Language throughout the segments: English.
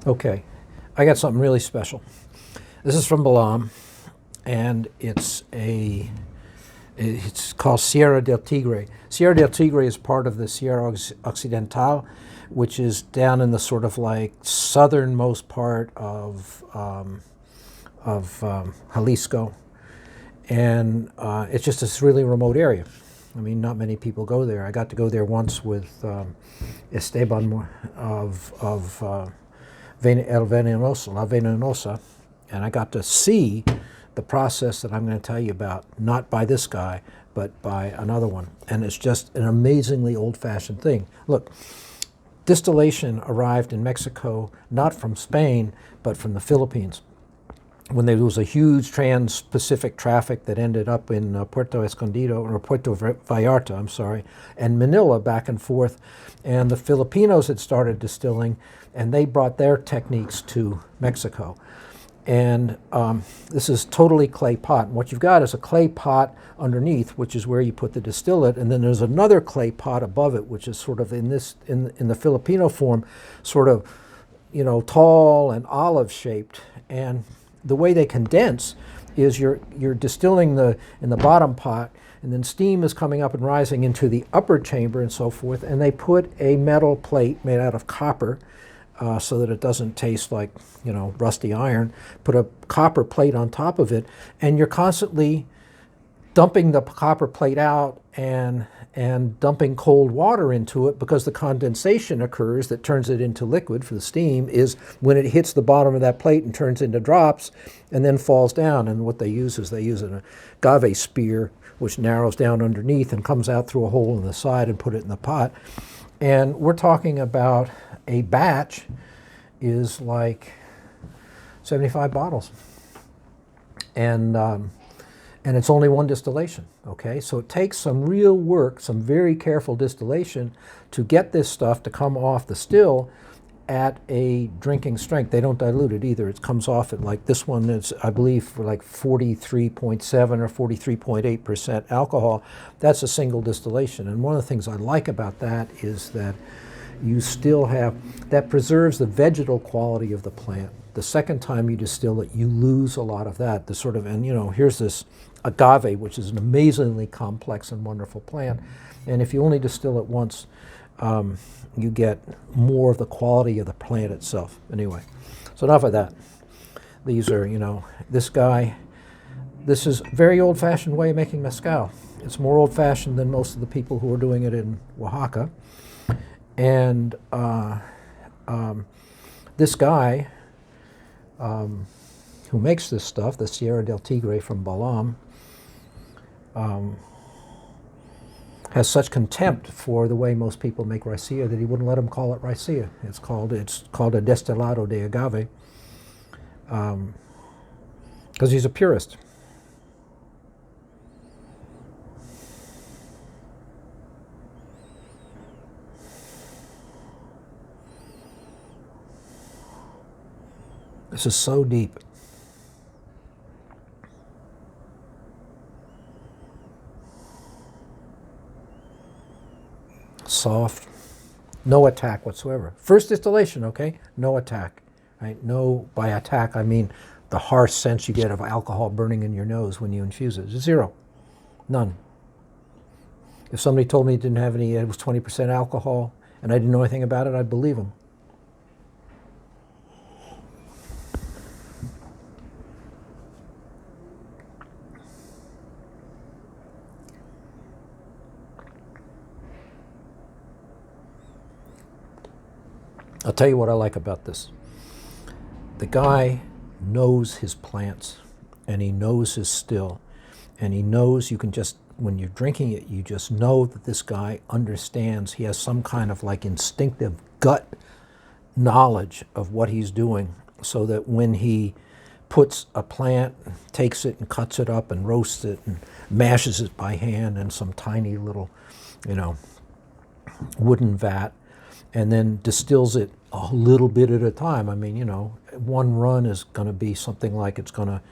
Okay, I got something really special. This is from BALAM, and it's called Sierra del Tigre. Sierra del Tigre is part of the Sierra Occidental, which is down in the sort of like southernmost part of Jalisco, and it's just this really remote area. I mean, not many people go there. I got to go there once with Esteban of El Venenoso, La Venenosa, and I got to see the process that I'm going to tell you about, not by this guy, but by another one. And it's just an amazingly old-fashioned thing. Look, distillation arrived in Mexico, not from Spain, but from the Philippines, when there was a huge trans-Pacific traffic that ended up in Puerto Escondido, or Puerto Vallarta, I'm sorry, and Manila back and forth. And the Filipinos had started distilling, and they brought their techniques to Mexico. And this is totally clay pot. And what you've got is a clay pot underneath, which is where you put the distillate, and then there's another clay pot above it, which is sort of in the Filipino form, sort of, you know, tall and olive-shaped. And the way they condense is you're distilling in the bottom pot, and then steam is coming up and rising into the upper chamber and so forth, and they put a metal plate made out of copper so that it doesn't taste like, you know, rusty iron. Put a copper plate on top of it, and you're constantly dumping the copper plate out and dumping cold water into it, because the condensation occurs that turns it into liquid for the steam is when it hits the bottom of that plate and turns into drops and then falls down. And what they use is an agave spear, which narrows down underneath and comes out through a hole in the side, and put it in the pot. And we're talking about a batch is like 75 bottles. And it's only one distillation, okay? So it takes some real work, some very careful distillation to get this stuff to come off the still at a drinking strength. They don't dilute it either. It comes off at, like, this one is, I believe, for like 43.7 or 43.8% alcohol. That's a single distillation. And one of the things I like about that is that you still have, that preserves the vegetal quality of the plant. The second time you distill it, you lose a lot of that. The sort of, and you know, here's this agave, which is an amazingly complex and wonderful plant. And if you only distill it once, you get more of the quality of the plant itself. Anyway, so enough of that. These are, you know, this is a very old-fashioned way of making mezcal. It's more old-fashioned than most of the people who are doing it in Oaxaca. And this guy who makes this stuff, the Sierra del Tigre from BALAM, has such contempt for the way most people make raicilla that he wouldn't let him call it raicilla. It's called a Destilado de Agave, because he's a purist. This is so deep. Soft, no attack whatsoever. First distillation, okay? No attack, right? No, by attack I mean the harsh sense you get of alcohol burning in your nose when you infuse it. Zero, none. If somebody told me it didn't have any, it was 20% alcohol, and I didn't know anything about it, I'd believe them. I'll tell you what I like about this. The guy knows his plants, and he knows his still, and he knows you can just, when you're drinking it, you just know that this guy understands. He has some kind of like instinctive gut knowledge of what he's doing, so that when he puts a plant, takes it and cuts it up and roasts it and mashes it by hand in some tiny little, you know, wooden vat, and then distills it a little bit at a time. I mean, you know, one run is going to be something like, it's going to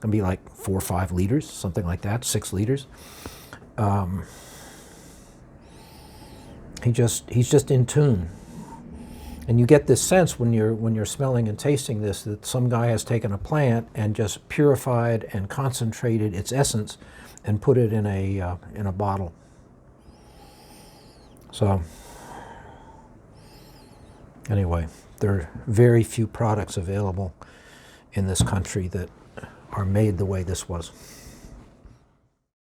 be like 4 or 5 liters, something like that, 6 liters. He's just in tune. And you get this sense when you're smelling and tasting this that some guy has taken a plant and just purified and concentrated its essence and put it in a bottle. So anyway, there are very few products available in this country that are made the way this was.